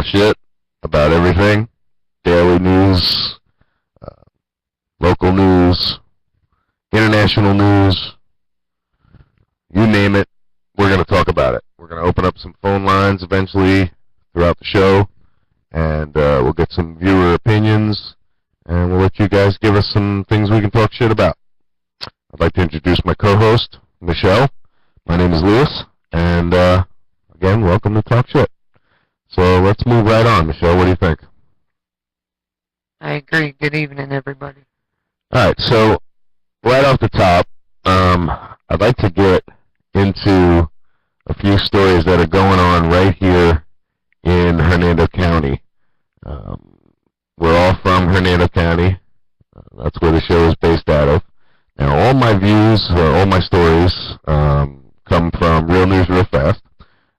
shit about everything. Daily news, uh, local news, international news, you name it, we're going to talk about it. We're going to open up some phone lines eventually throughout the show, and we'll get some viewer opinions, and we'll let you guys give us some things we can talk shit about. I'd like to introduce my co-host, Michelle. My name is Lewis, and again, welcome to Talk Shit. So let's move right on. Michelle, what do you think? I agree. Good evening, everybody. All right, so right off the top, I'd like to get into a few stories that are going on right here in Hernando County. We're all from Hernando County. That's where the show is based out of. Now, all my views, all my stories come from Real News Real Fast.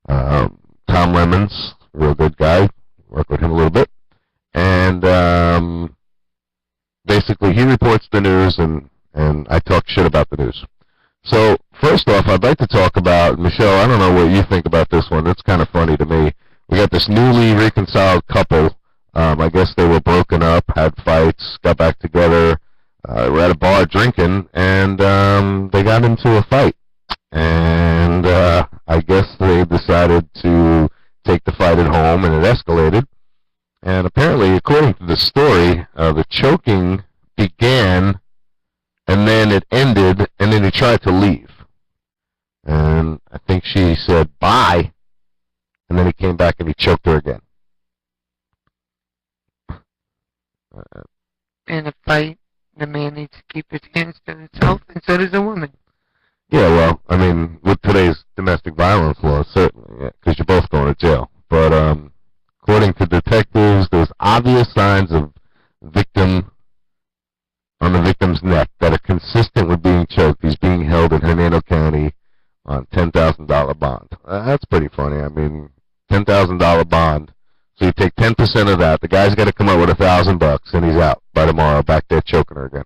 Tom Lemons, real good guy. Work with him a little bit. And basically, he reports the news, and I talk shit about the news. So, first off, I'd like to talk about, Michelle, I don't know what you think about this one. It's kind of funny to me. We got this newly reconciled couple. I guess they were broken up, had fights, got back together, were at a bar drinking, and they got into a fight. And I guess they decided to take the fight at home, and it escalated. And apparently, according to the story, the choking began, and then it ended, and then he tried to leave. And I think she said, bye, and then he came back and he choked her again. In a fight, the man needs to keep his hands to himself, and so does the woman. Yeah, well, I mean, with today's domestic violence law, certainly, because you're both going to jail. But according to detectives, there's obvious signs of victim on the victim's neck that are consistent with being choked. He's being held in Hernando County on $10,000 bond. That's pretty funny. I mean, $10,000 bond. So you take 10% of that. The guy's got to come up with $1,000, and he's out by tomorrow, back there choking her again.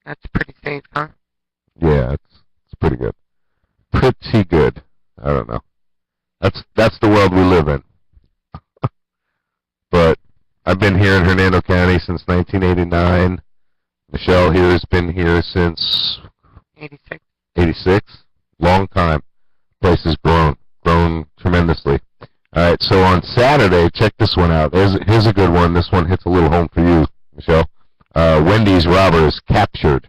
That's pretty safe, huh? Yeah, it's pretty good. Pretty good. I don't know. That's the world we live in. But I've been here in Hernando County since 1989. Michelle here has been here since 86. 86. Long time. Place has grown tremendously. All right, so on Saturday, check this one out. Here's a good one. This one hits a little home for you, Michelle. Wendy's robbers captured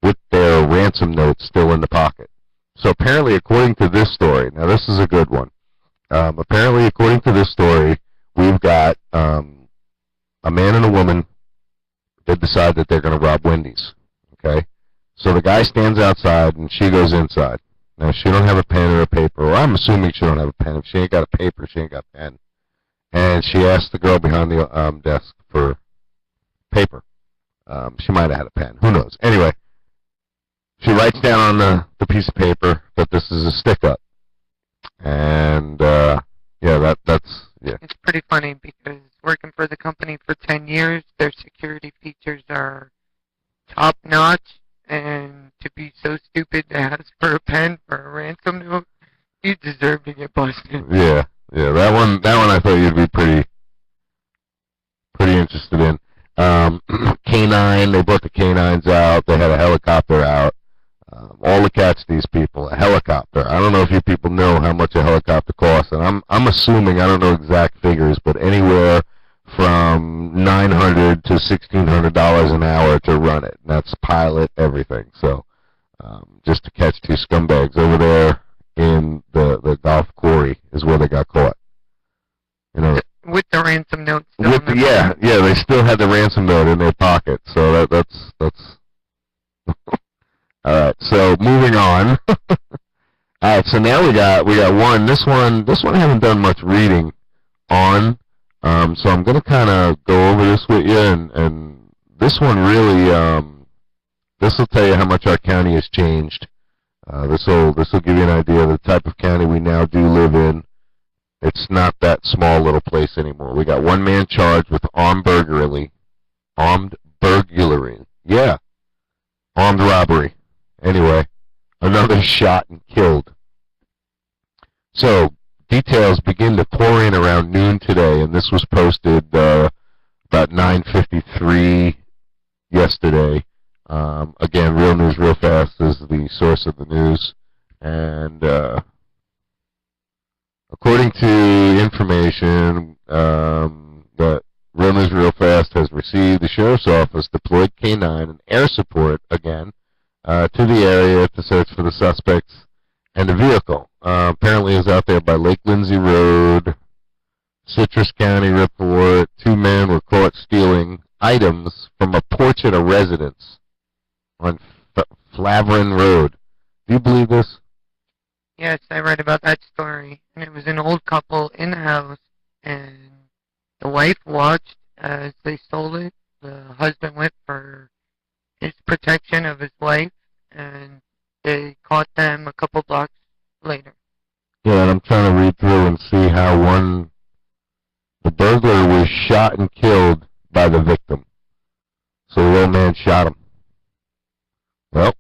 with their ransom notes still in the pocket. So apparently, according to this story, now this is a good one. Apparently, according to this story, we've got a man and a woman that decide that they're going to rob Wendy's. Okay? So the guy stands outside, and she goes inside. Now, she don't have a pen or a paper, or I'm assuming she don't have a pen. If she ain't got a paper, she ain't got a pen. And she asked the girl behind the desk for paper. She might have had a pen. Who knows? Anyway, she writes down on the piece of paper that this is a stick-up. And, yeah, that's. It's pretty funny because working for the company for 10 years, their security features are top-notch. And to be so stupid to ask for a pen for a ransom note, you deserve to get busted. Yeah, that one I thought you'd be pretty interested in. Canine, they brought the canines out. They had a helicopter out. All to catch these people. A helicopter. I don't know if you people know how much a helicopter costs, and I'm assuming, I don't know exact figures, but anywhere from $900 to $1,600 an hour to run it. And that's pilot, everything. So just to catch two scumbags over there in the Gulf Quarry is where they got caught. You know, with the ransom notes. Yeah, they still had the ransom note in their pocket. So that's. All right. So moving on. All right. So now we got one. This one I haven't done much reading on. So I'm going to kind of go over this with you, and this one really, this will tell you how much our county has changed. This will give you an idea of the type of county we now do live in. It's not that small little place anymore. We got one man charged with armed burglary. Yeah. Armed robbery. Anyway, another shot and killed. So, details begin to pour in around noon today, and this was posted about 9:53 yesterday. Again, Real News Real Fast is the source of the news, and according to information that Real News Real Fast has received, the Sheriff's Office deployed K-9 and air support again to the area to search for the suspects and the vehicle. Apparently it was out there by Lake Lindsay Road, Citrus County report. 2 men were caught stealing items from a porch at a residence on Flaverin Road. Do you believe this? Yes, I read about that story. And it was an old couple in the house, and the wife watched as they stole it. The husband went for his protection of his wife, and they caught them a couple blocks later. Yeah, and I'm trying to read through and see how the burglar was shot and killed by the victim. So the old man shot him. Well,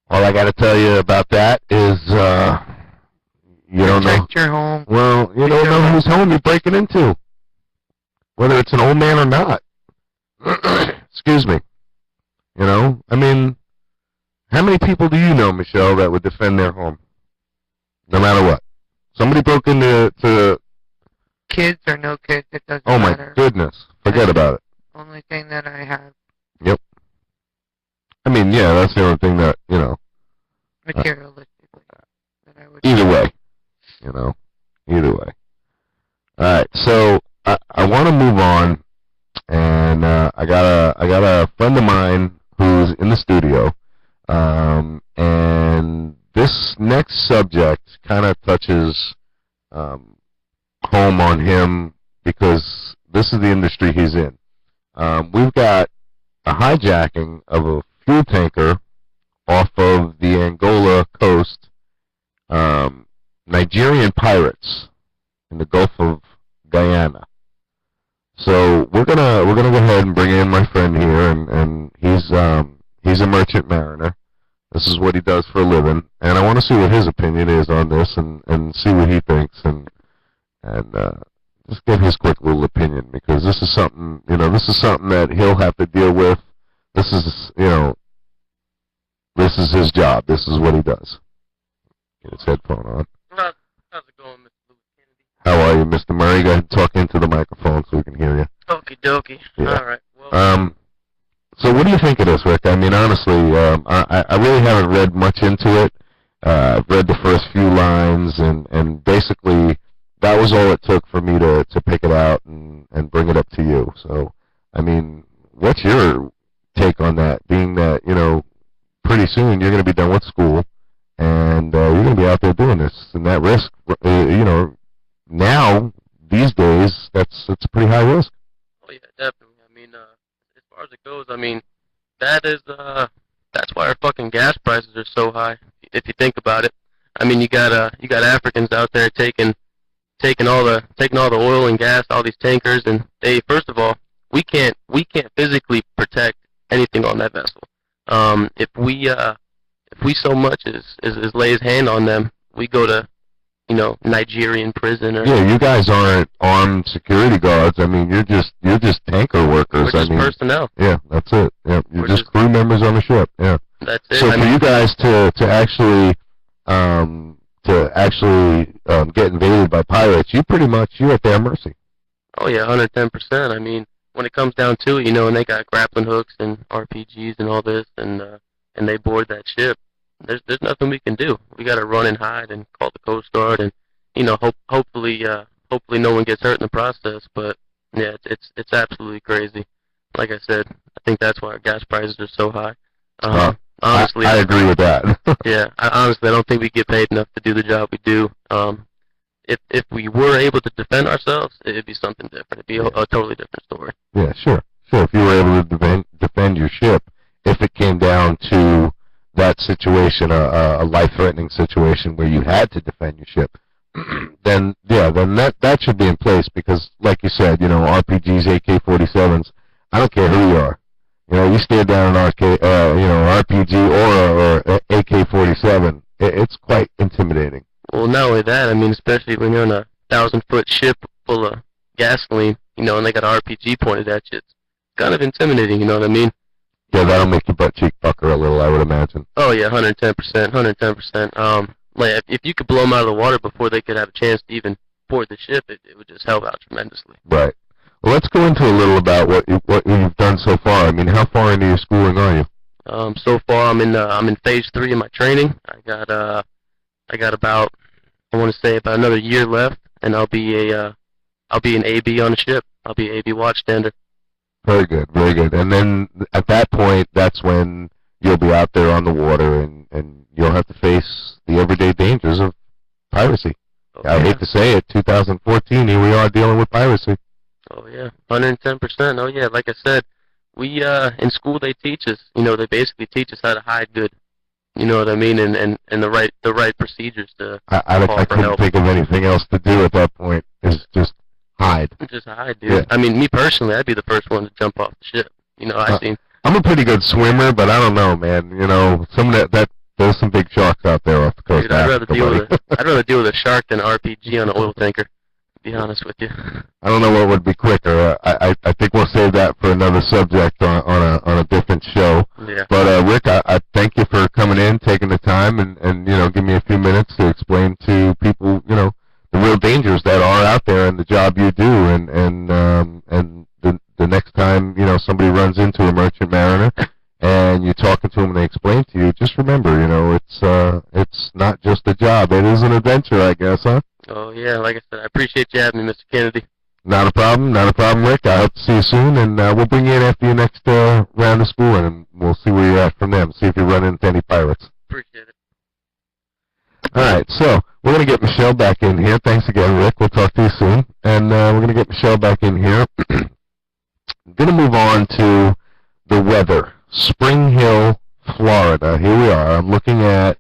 all I got to tell you about that is, you don't know. Protect your home. Well, you don't know whose home you're breaking into, whether it's an old man or not. Excuse me. You know, I mean, how many people do you know, Michelle, that would defend their home, no matter what? Somebody broke into Kids or no kids, it doesn't oh matter. My goodness, forget about it. Only thing that I have. Yep. I mean, yeah, that's the only thing that, you know. Materialistically, that I would. Either way, you know, either way. All right, so I want to move on, and I got a friend of mine who's in the studio, and this next subject kind of touches home on him because this is the industry he's in. We've got a hijacking of a fuel tanker off of the Angola coast, Nigerian pirates in the Gulf of Guyana. So we're gonna go ahead and bring in my friend here, and he's a merchant mariner. This is what he does for a living, and I want to see what his opinion is on this, and see what he thinks, and just give his quick little opinion, because this is something, you know, this is something that he'll have to deal with. This is, you know, this is his job. This is what he does. Get his headphone on. How's it going, Mr. Louis Kennedy? How are you, Mr. Murray? Go ahead and talk into the microphone so we can hear you. Okie dokie. Yeah. All right. Well, so what do you think of this, Rick? I mean, honestly, I really haven't read much into it. I've read the first few lines, and basically that was all it took for me to pick it out and bring it up to you. So, I mean, what's your take on that, being that, you know, pretty soon you're going to be done with school, and you're going to be out there doing this, and that risk, you know, now, these days, it's a pretty high risk. oh yeah, definitely. I mean, as far as it goes, I mean, that's why our fucking gas prices are so high. If you think about it, I mean, you got Africans out there taking all the oil and gas, all these tankers, and they, first of all, we can't physically protect anything on that vessel. If we so much as lay his hand on them, we go to, you know, Nigerian prison. Or yeah, you guys aren't armed security guards. I mean, you're just tanker workers. We're just I mean, personnel. Yeah, that's it. Yeah, you're We're just crew members on the ship. Yeah. That's it. So for you guys to actually get invaded by pirates, you're at their mercy. Oh yeah, 110%. I mean, when it comes down to it, you know, and they got grappling hooks and RPGs and all this, and they board that ship, there's nothing we can do. We got to run and hide and call the Coast Guard, and you know, hopefully no one gets hurt in the process. But yeah, it's absolutely crazy. Like I said, I think that's why our gas prices are so high. Honestly, I agree with that. yeah, honestly, I don't think we get paid enough to do the job we do. If we were able to defend ourselves, it'd be something different. It'd be a totally different story. Yeah, sure. If you were able to defend your ship, if it came down to that situation, a life-threatening situation where you had to defend your ship, then that should be in place, because, like you said, you know, RPGs, AK-47s, I don't care who you are. You know, you stare down an RPG or AK-47, it's quite intimidating. Well, not only that, I mean, especially when you're on a 1,000-foot ship full of gasoline, and they got an RPG pointed at you, it's kind of intimidating, you know what I mean? Yeah, that'll make your butt cheek pucker a little, I would imagine. Oh, yeah, 110%, 110%. Like, if you could blow them out of the water before they could have a chance to even board the ship, it would just help out tremendously. Right. Well, let's go into a little about what you've done so far. I mean, how far into your schooling are you? So far, I'm in phase 3 of my training. I got about, I want to say about another year left, and I'll be an AB on the ship. I'll be an AB watchstander. Very good, very good. And then at that point, that's when you'll be out there on the water, and you'll have to face the everyday dangers of piracy. Oh, I hate to say it, 2014, here we are dealing with piracy. Oh yeah, 110%. Oh yeah, like I said, we in school they teach us, they basically teach us how to hide good. You know what I mean, and the right procedures to I couldn't help. think of anything else to do at that point. Is just hide. Just hide, dude. Yeah. I mean, me personally, I'd be the first one to jump off the ship. I'm a pretty good swimmer, but I don't know, man. Some of that there's some big sharks out there off the coast. Dude, I'd rather deal with a shark than an RPG on an oil tanker. To be honest with you. I don't know what would be quicker. I think we'll save that for another subject on a different show. Yeah. But Rick, I thank you for coming in, taking the time, and give me a few minutes to explain to people, the real dangers that are out there in the job you do, and the next time somebody runs into a merchant mariner and you're talking to them and they explain to you, just remember, it's not just a job, it is an adventure, I guess, huh? Oh yeah, like I said, I appreciate you having me, Mr. Kennedy. Not a problem, Rick. I hope to see you soon, and we'll bring you in after your next round of schooling, and we'll see where you're at from them. See if you run into any pirates. Appreciate it. All right, so we're going to get Michelle back in here. Thanks again, Rick. We'll talk to you soon. And we're going to get Michelle back in here. I'm going to move on to the weather. Spring Hill, Florida. Here we are. I'm looking at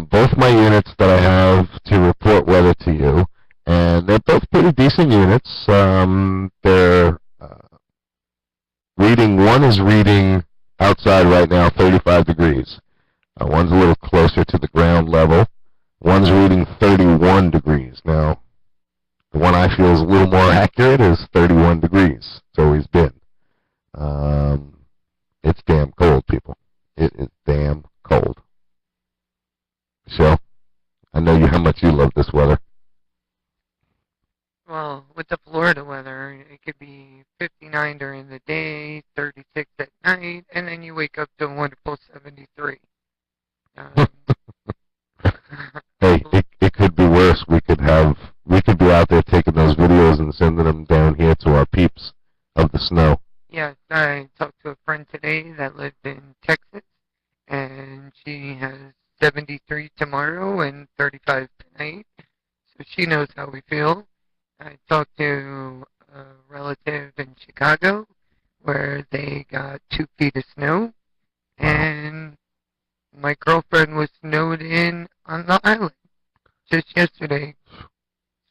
both my units that I have to report weather to you. And they're both pretty decent units. They're one is reading outside right now 35 degrees. One's a little closer to the ground level. One's reading 31 degrees. Now, the one I feel is a little more accurate is 31 degrees. It's always been. It's damn cold, people. It is damn cold. Michelle, I know how much you love this weather. Well, with the Florida weather, it could be 59 during the day, 36 at night, and then you wake up to a wonderful 73. Hey, it could be worse. We could be out there taking those videos and sending them down here to our peeps of the snow. Yes, I talked to a friend today that lived in Texas, and she has 73 tomorrow and 35 tonight, so she knows how we feel. I talked to a relative in Chicago where they got 2 feet of snow, and my girlfriend was snowed in on the island just yesterday.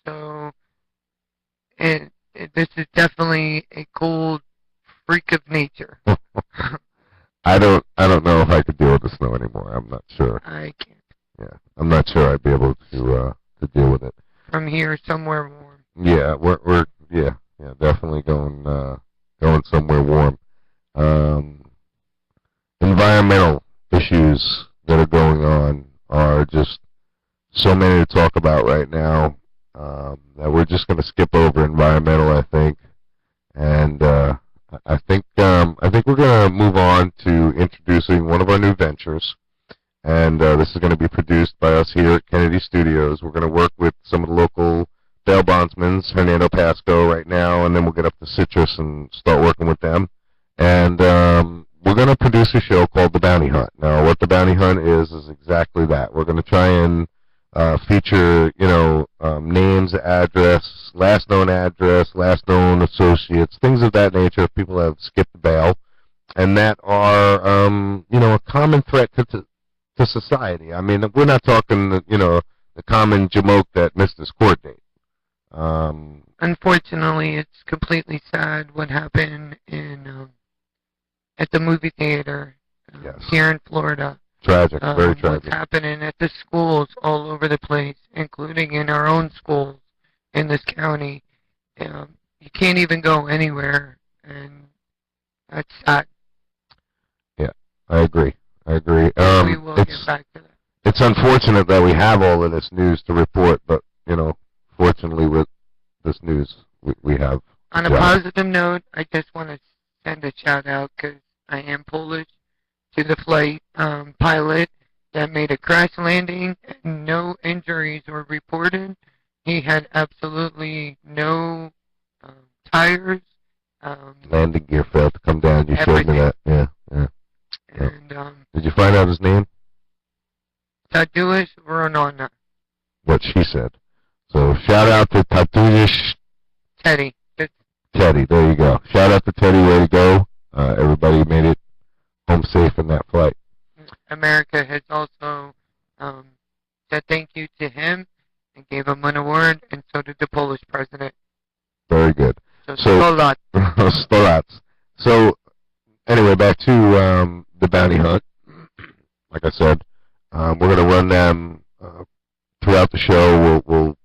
So this is definitely a cold freak of nature. I don't know if I could deal with the snow anymore. I'm not sure. I can't. Yeah, I'm not sure I'd be able to deal with it. From here, somewhere warm. Yeah, we're definitely going somewhere warm. Environmental issues that are going on are just so many to talk about right now that we're just going to skip over environmental, I think, and I think we're going to move on to introducing one of our new ventures, and this is going to be produced by us here at Kennedy Studios. We're going to work with some of the local bail bondsmen, Hernando Pasco right now, and then we'll get up to Citrus and start working with them. And we're going to produce a show called The Bounty Hunt. Now, what The Bounty Hunt is exactly that. We're going to try and feature, names, address, last known address, last known associates, things of that nature if people have skipped bail, and that are, a common threat to society. I mean, we're not talking, the common jamoke that missed his court date. Unfortunately, it's completely sad what happened in at the movie theater Yes. here in Florida. Tragic, very What's tragic. happening at the schools all over the place, including in our own schools in this county. You can't even go anywhere, and that's sad. Yeah, I agree. We will get back to that. It's unfortunate that we have all of this news to report, but, fortunately with this news, we have. On a positive note, I just want to send a shout out because I am Polish to the flight pilot that made a crash landing and no injuries were reported. He had absolutely no tires. Landing gear failed to come down. You showed me that. Yeah. And did you find out his name? Tadeusz Ronona. What she said. So shout out to Tadeusz. Teddy. Teddy, there you go. Shout out to Teddy, way to go. Everybody made it home safe in that flight. America has also said thank you to him and gave him an award, and so did the Polish president. Very good. So 100 lots. So anyway, back to the bounty hunt. Like I said, we're going to run them throughout the show. We'll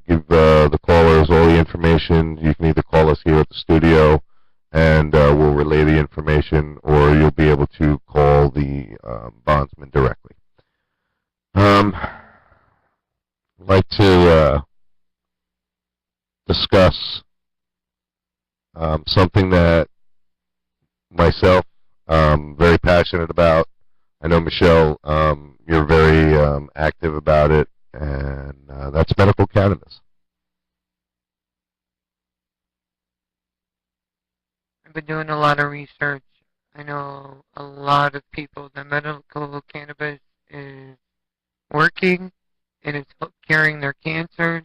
give the callers all the information. You can either call us here at the studio, and we'll relay the information, or you'll be able to call the bondsman directly. I'd like to discuss something that myself very passionate about. I know, Michelle, you're very active about it, and that's medical cannabis. I've been doing a lot of research. I know a lot of people that medical cannabis is working and it's curing their cancers.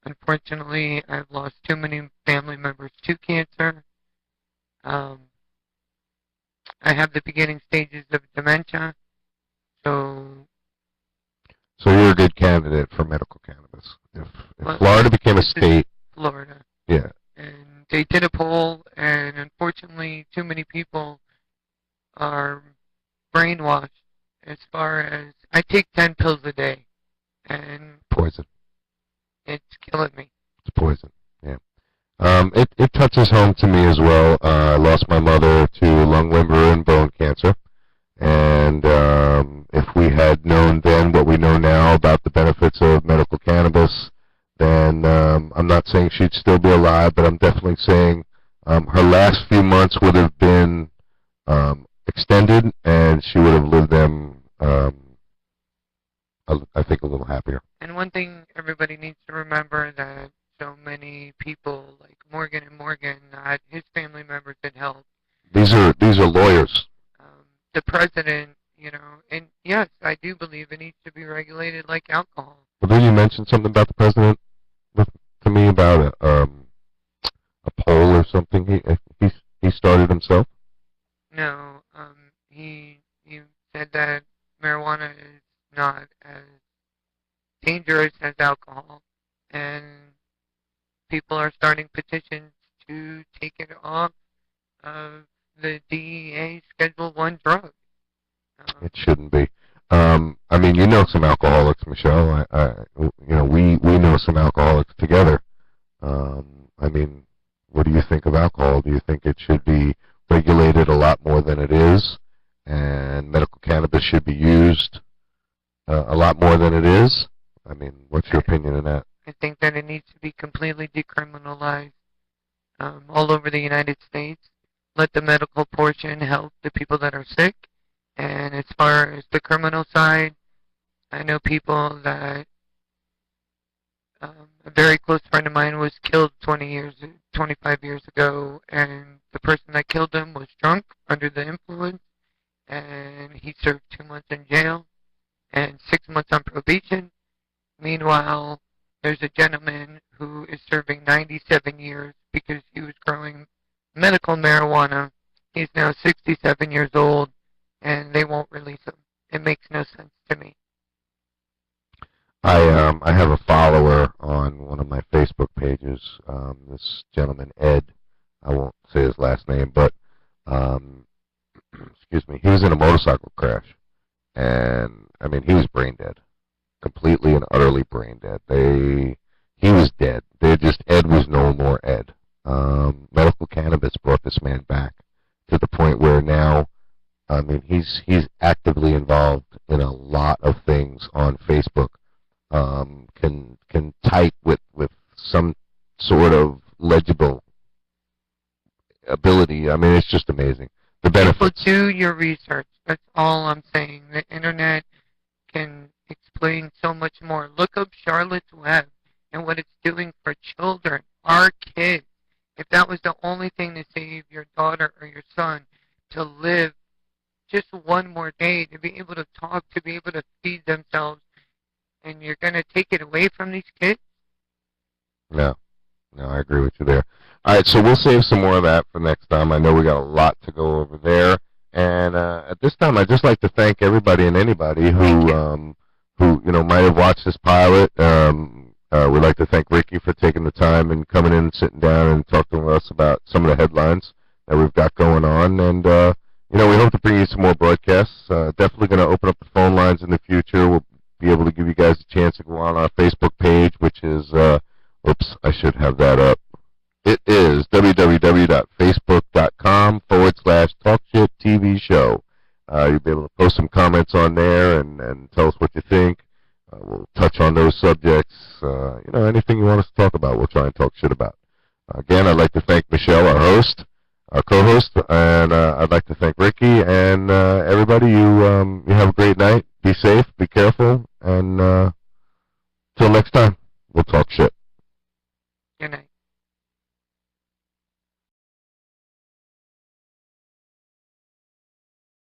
Unfortunately, I've lost too many family members to cancer. I have the beginning stages of dementia, so you're a good candidate for medical cannabis. If Florida became a state, Florida, yeah, and they did a poll, and unfortunately, too many people are brainwashed. As far as I take 10 pills a day, and poison. It's killing me. It's poison. Yeah. It touches home to me as well. I lost my mother to lung, liver, and bone cancer. And if we had known then what we know now about the benefits of medical cannabis, then I'm not saying she'd still be alive, but I'm definitely saying her last few months would have been extended, and she would have lived them, I think, a little happier. And one thing everybody needs to remember that so many people like Morgan & Morgan, his family members had helped. These are lawyers. The president, and yes, I do believe it needs to be regulated like alcohol. Well, didn't you mention something about the president to me about a poll or something? He started himself? No, he said that marijuana is not as dangerous as alcohol, and people are starting petitions to take it off of the DEA Schedule 1 drug. It shouldn't be. I mean, you know some alcoholics, Michelle. We know some alcoholics together. I mean, what do you think of alcohol? Do you think it should be regulated a lot more than it is, and medical cannabis should be used a lot more than it is? I mean, what's your opinion on that? I think that it needs to be completely decriminalized all over the United States. Let the medical portion help the people that are sick. And as far as the criminal side, I know people that a very close friend of mine was killed 25 years ago, and the person that killed him was drunk, under the influence, and he served 2 months in jail and 6 months on probation. Meanwhile, there's a gentleman who is serving 97 years because he was growing medical marijuana. He's now 67 years old, and they won't release him. It makes no sense to me. I have a follower on one of my Facebook pages, this gentleman, Ed. I won't say his last name, but excuse me, he was in a motorcycle crash, and I mean, he was brain dead, completely and utterly brain dead. He was dead. Ed was no more Ed. Medical cannabis brought this man back to the point where now, I mean, he's actively involved in a lot of things on Facebook. Can type with some sort of legible ability. I mean, it's just amazing. The benefits. People, do your research. That's all I'm saying. The internet can explain so much more. Look up Charlotte's Web and what it's doing for children, our kids. If that was the only thing to save your daughter or your son to live just one more day, to be able to talk, to be able to feed themselves, and you're going to take it away from these kids? No, I agree with you there. All right, so we'll save some more of that for next time. I know we got a lot to go over there. And at this time, I'd just like to thank everybody and anybody who might have watched this pilot. We'd like to thank Ricky for taking the time and coming in and sitting down and talking to us about some of the headlines that we've got going on. And, we hope to bring you some more broadcasts. Definitely going to open up the phone lines in the future. We'll be able to give you guys a chance to go on our Facebook page, which is, oops, I should have that up. It is www.facebook.com/TalkShitTV Show. You'll be able to post some comments on there and tell us what you think. We'll touch on those subjects. Anything you want us to talk about, we'll try and talk shit about. Again, I'd like to thank Michelle, our host, our co-host, and I'd like to thank Ricky and everybody. You have a great night. Be safe. Be careful. And till next time, we'll talk shit. Good night.